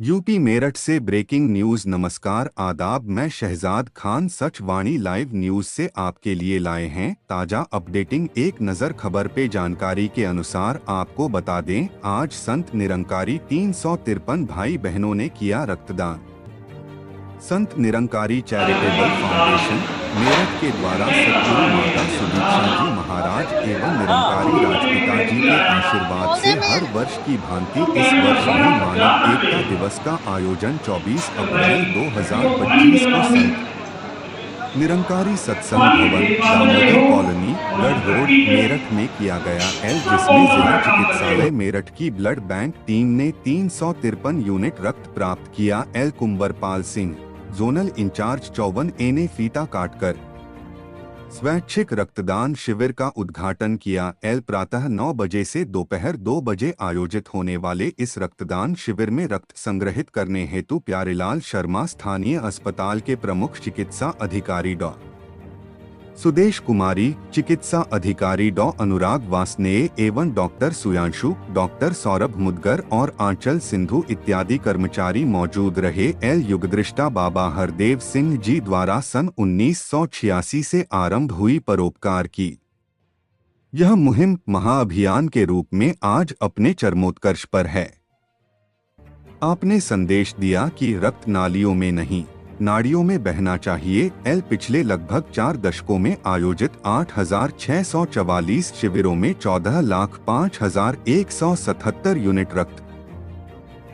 UP Meerut से breaking news. नमस्कार, आदाब। मैं शहजाद खान सच वाणी लाइव न्यूज से आपके लिए लाए हैं ताजा अपडेटिंग एक नज़र खबर पे। जानकारी के अनुसार आपको बता दें, आज संत निरंकारी 353 भाई बहनों ने किया रक्तदान। संत निरंकारी चैरिटेबल फाउंडेशन मेरठ के द्वारा सतगुरु माता सुदीक्षा जी महाराज एवं निरंकारी राजपिता जी के आशीर्वाद से हर वर्ष की भांति इस वर्ष भी मानव एकता दिवस का आयोजन 24 अप्रैल 2025 को संत निरंकारी सत्संग भवन, दामोदर कॉलोनी, गढ़ रोड, मेरठ में किया गया जिसमें जिला चिकित्सालय मेरठ की ब्लड बैंक टीम ने 353 यूनिट रक्त प्राप्त किया। कुंवरपाल सिंह, जोनल इंचार्ज 54 ने फीता काटकर स्वैच्छिक रक्तदान शिविर का उद्घाटन किया। प्रातः 9 बजे से दोपहर 2 बजे आयोजित होने वाले इस रक्तदान शिविर में रक्त संग्रहित करने हेतु प्यारेलाल शर्मा, स्थानीय अस्पताल के प्रमुख चिकित्सा अधिकारी डॉ सुदेश कुमारी, चिकित्सा अधिकारी डॉ अनुराग वासनेय एवं डॉक्टर सुयांशु, डॉक्टर सौरभ मुदगर और आंचल सिंधु इत्यादि कर्मचारी मौजूद रहे। युगदृष्टा बाबा हरदेव सिंह जी द्वारा सन 1986 से आरंभ हुई परोपकार की यह मुहिम महाअभियान के रूप में आज अपने चरमोत्कर्ष पर है। आपने संदेश दिया कि रक्त नालियों में नहीं, नाड़ियों में बहना चाहिए। पिछले लगभग 4 दशकों में आयोजित 8,644 शिविरों में 14,05,177 यूनिट रक्त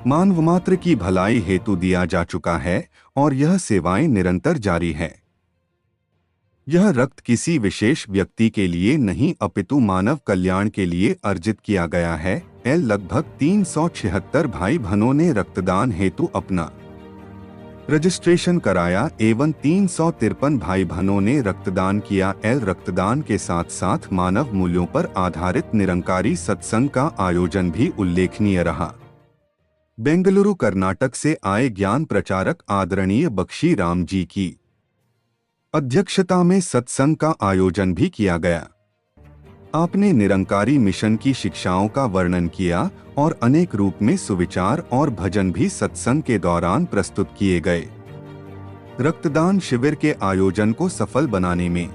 मानवमात्र की भलाई हेतु दिया जा चुका है और यह सेवाएं निरंतर जारी है। यह रक्त किसी विशेष व्यक्ति के लिए नहीं अपितु मानव कल्याण के लिए अर्जित किया गया है। लगभग 376 भाई बहनों ने रक्तदान हेतु अपना रजिस्ट्रेशन कराया एवं 353 भाई बहनों ने रक्तदान किया। रक्तदान के साथ साथ मानव मूल्यों पर आधारित निरंकारी सत्संग का आयोजन भी उल्लेखनीय रहा। बेंगलुरु कर्नाटक से आए ज्ञान प्रचारक आदरणीय बख्शी राम जी की अध्यक्षता में सत्संग का आयोजन भी किया गया। आपने निरंकारी मिशन की शिक्षाओं का वर्णन किया और अनेक रूप में सुविचार और भजन भी सत्संग के दौरान प्रस्तुत किए गए। रक्तदान शिविर के आयोजन को सफल बनाने में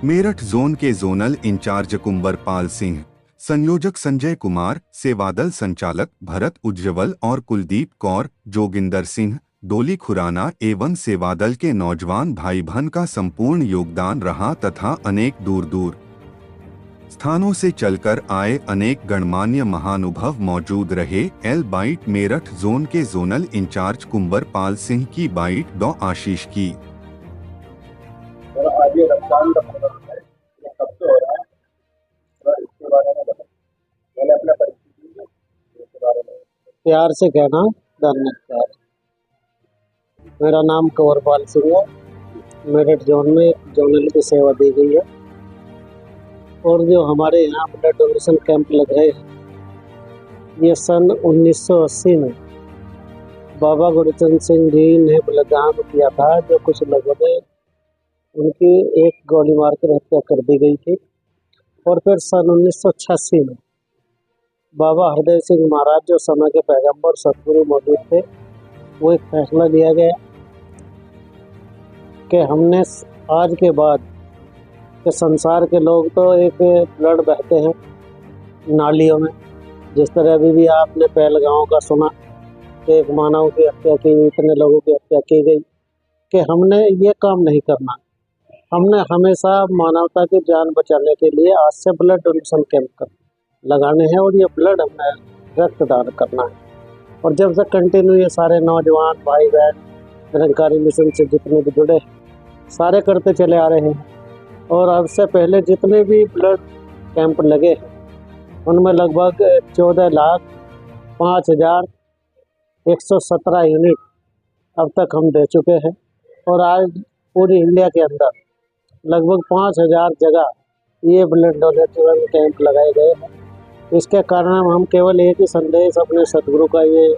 मेरठ जोन के जोनल इंचार्ज कुंवरपाल सिंह, संयोजक संजय कुमार, सेवादल संचालक भरत उज्जवल और कुलदीप कौर, जोगिंदर सिंह, डोली खुराना एवं सेवादल के नौजवान भाई बहन का संपूर्ण योगदान रहा तथा अनेक दूर दूर स्थानों से चलकर आए अनेक गणमान्य महानुभव मौजूद रहे। बाइट मेरठ जोन के जोनल इंचार्ज कुंवरपाल सिंह की बाइट डॉ आशीष की। आज ये रमजान का महीना है, ये कब से हो रहा है और इसके बारे में बताओ। मैंने अपना परिचय इसके बारे में प्यार से कहना धन्यवाद। मेरा नाम कुंवरपाल सिंह है। मेरठ जोन में जोनल की सेवा दी गई है और जो हमारे यहाँ ब्लड डोनेशन कैंप लग रहे हैं, ये सन 1980 में बाबा गुरुचंद सिंह जी ने बलिदान किया था, जो कुछ लोगों ने उनकी एक गोली मार कर हत्या कर दी गई थी। और फिर सन 1986 में बाबा हरदेव सिंह महाराज, जो समय के पैगंबर सतगुरु मौजूद थे, वो एक फैसला लिया गया कि हमने आज के बाद कि संसार के लोग तो एक ब्लड बहते हैं नालियों में, जिस तरह अभी भी आपने पहलगांव का सुना कि एक मानव की हत्या की, इतने लोगों की हत्या की गई, कि हमने ये काम नहीं करना। हमने हमेशा मानवता की जान बचाने के लिए आज से ब्लड डोनेशन कैंप लगाने हैं और ये ब्लड हमने रक्तदान करना है। और जब से कंटिन्यू ये सारे नौजवान भाई बहन निरंकारी मिशन से जितने भी जुड़े सारे करते चले आ रहे हैं। और अब से पहले जितने भी ब्लड कैंप लगे हैं उनमें लगभग 14,05,117 यूनिट अब तक हम दे चुके हैं। और आज पूरी इंडिया के अंदर लगभग 5,000 जगह ये ब्लड डोनेशन कैंप लगाए गए हैं। इसके कारण हम केवल एक ही संदेश अपने सतगुरु का ये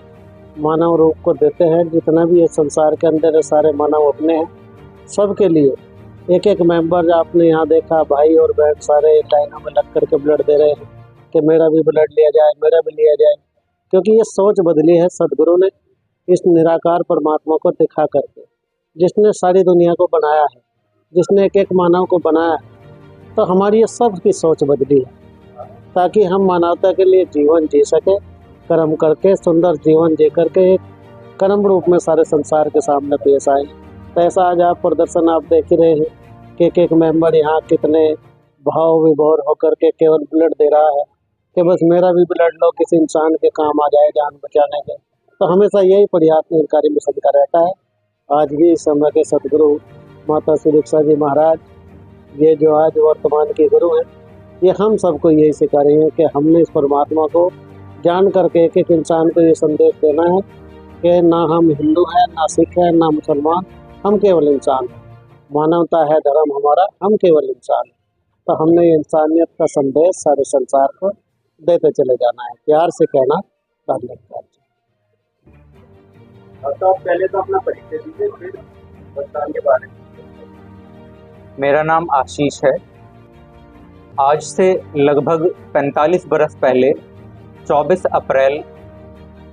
मानव रूप को देते हैं। जितना भी ये संसार के अंदर सारे मानव अपने हैं, सबके लिए एक एक मेंबर आपने यहाँ देखा, भाई और बहन सारे लाइनों में लग करके ब्लड दे रहे हैं कि मेरा भी ब्लड लिया जाए, मेरा भी लिया जाए। क्योंकि ये सोच बदली है सदगुरु ने इस निराकार परमात्मा को दिखा करके, जिसने सारी दुनिया को बनाया है, जिसने एक एक मानव को बनाया है। तो हमारी ये सब की सोच बदली है ताकि हम मानवता के लिए जीवन जी सके, कर्म करके सुंदर जीवन जी करके एक कर्म रूप में सारे संसार के सामने पेश आए। तो ऐसा आज आप प्रदर्शन आप देख ही रहे हैं कि एक मेंबर यहाँ कितने भाव विभोर होकर के केवल ब्लड दे रहा है कि बस मेरा भी ब्लड लो, किसी इंसान के काम आ जाए जान बचाने के। तो हमेशा यही प्रयास निरंकारी मिशन का रहता है। आज भी इस समय के सदगुरु माता श्री दीक्षा जी महाराज, ये जो आज वर्तमान के गुरु हैं, ये हम सबको यही सिखा रहे हैं कि हमने इस परमात्मा को जान करके एक एक इंसान को ये संदेश देना है कि ना हम हिंदू हैं, ना सिख हैं, ना मुसलमान, हम केवल इंसान हैं। मानवता है धर्म हमारा, हम केवल इंसान हैं। तो हमने ये इंसानियत का संदेश सारे संसार को देते चले जाना है। प्यार से कहना धन्यवाद। तो आप पहले तो अपना परिचय दीजिए, फिर संस्थान के बारे में। मेरा नाम आशीष है। आज से लगभग 45 बरस पहले 24 अप्रैल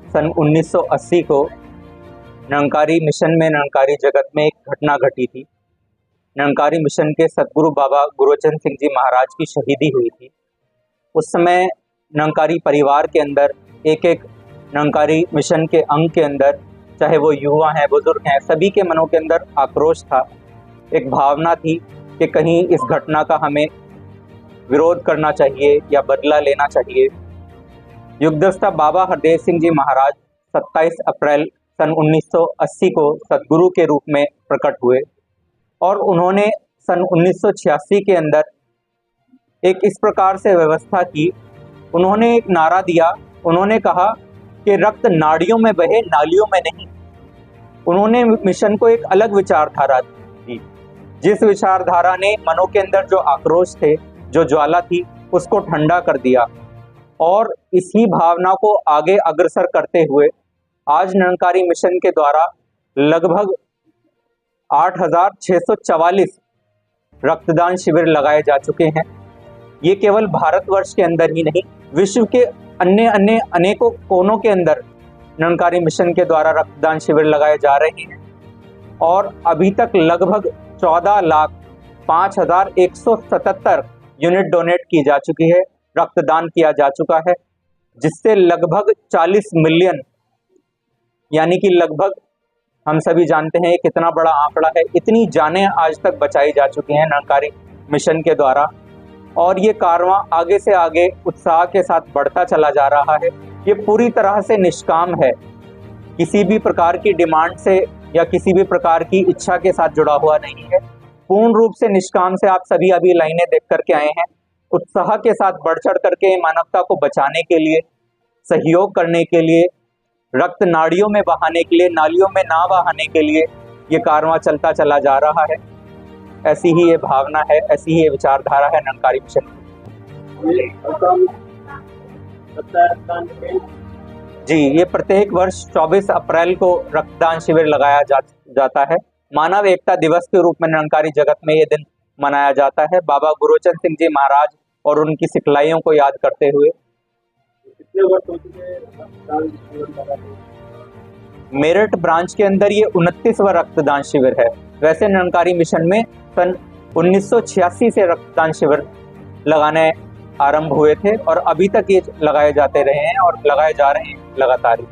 सन 1980 को निरंकारी मिशन में, निरंकारी जगत में एक घटना घटी थी। निरंकारी मिशन के सतगुरु बाबा गुरुचरण सिंह जी महाराज की शहीदी हुई थी। उस समय निरंकारी परिवार के अंदर, एक एक निरंकारी मिशन के अंग के अंदर, चाहे वो युवा हैं, बुजुर्ग हैं, सभी के मनों के अंदर आक्रोश था। एक भावना थी कि कहीं इस घटना का हमें विरोध करना चाहिए या बदला लेना चाहिए। युगदस्ता बाबा हरदेव सिंह जी महाराज 27 अप्रैल सन 1980 को सतगुरु के रूप में प्रकट हुए और उन्होंने सन 1986 के अंदर एक इस प्रकार से व्यवस्था की। उन्होंने एक नारा दिया, उन्होंने कहा कि रक्त नाड़ियों में बहे, नालियों में नहीं। उन्होंने मिशन को एक अलग विचारधारा दी, जिस विचारधारा ने मनों के अंदर जो आक्रोश थे, जो ज्वाला थी, उसको ठंडा कर दिया। और इसी भावना को आगे अग्रसर करते हुए आज निरंकारी मिशन के द्वारा लगभग 8,644 रक्तदान शिविर लगाए जा चुके हैं। ये केवल भारतवर्ष के अंदर ही नहीं, विश्व के अन्य अनेकों कोनों के अंदर निरंकारी मिशन के द्वारा रक्तदान शिविर लगाए जा रहे हैं। और अभी तक लगभग 14,05,177 यूनिट डोनेट की जा चुकी है, रक्तदान किया जा चुका है, जिससे लगभग 40 मिलियन, यानी कि लगभग हम सभी जानते हैं कितना बड़ा आंकड़ा है, इतनी जानें आज तक बचाई जा चुकी हैं निरंकारी मिशन के द्वारा। और ये कारवां आगे से आगे उत्साह के साथ बढ़ता चला जा रहा है। ये पूरी तरह से निष्काम है, किसी भी प्रकार की डिमांड से या किसी भी प्रकार की इच्छा के साथ जुड़ा हुआ नहीं है। पूर्ण रूप से निष्काम से आप सभी अभी लाइनें देख करके आए हैं। उत्साह के साथ बढ़ चढ़ करके मानवता को बचाने के लिए, सहयोग करने के लिए, रक्त नाड़ियों में बहाने के लिए, नालियों में ना बहाने के लिए ये कारवां चलता चला जा रहा है। ऐसी ही ये भावना है, ऐसी ही ये विचारधारा है निरंकारी मिशन की। जी, ये प्रत्येक वर्ष 24 अप्रैल को रक्तदान शिविर लगाया जाता है। मानव एकता दिवस के रूप में निरंकारी जगत में ये दिन मनाया जाता है, बाबा गुरुचरण सिंह जी महाराज और उनकी सिखलाइयों को याद करते हुए। कितने वर्ष हो चुके रक्तदान शिविर लगाते? मेरठ ब्रांच के अंदर ये 29वां रक्तदान शिविर है। वैसे निरंकारी मिशन में सन 1986 से रक्तदान शिविर लगाने आरंभ हुए थे और अभी तक ये लगाए जाते रहे हैं और लगाए जा रहे हैं लगातार ही।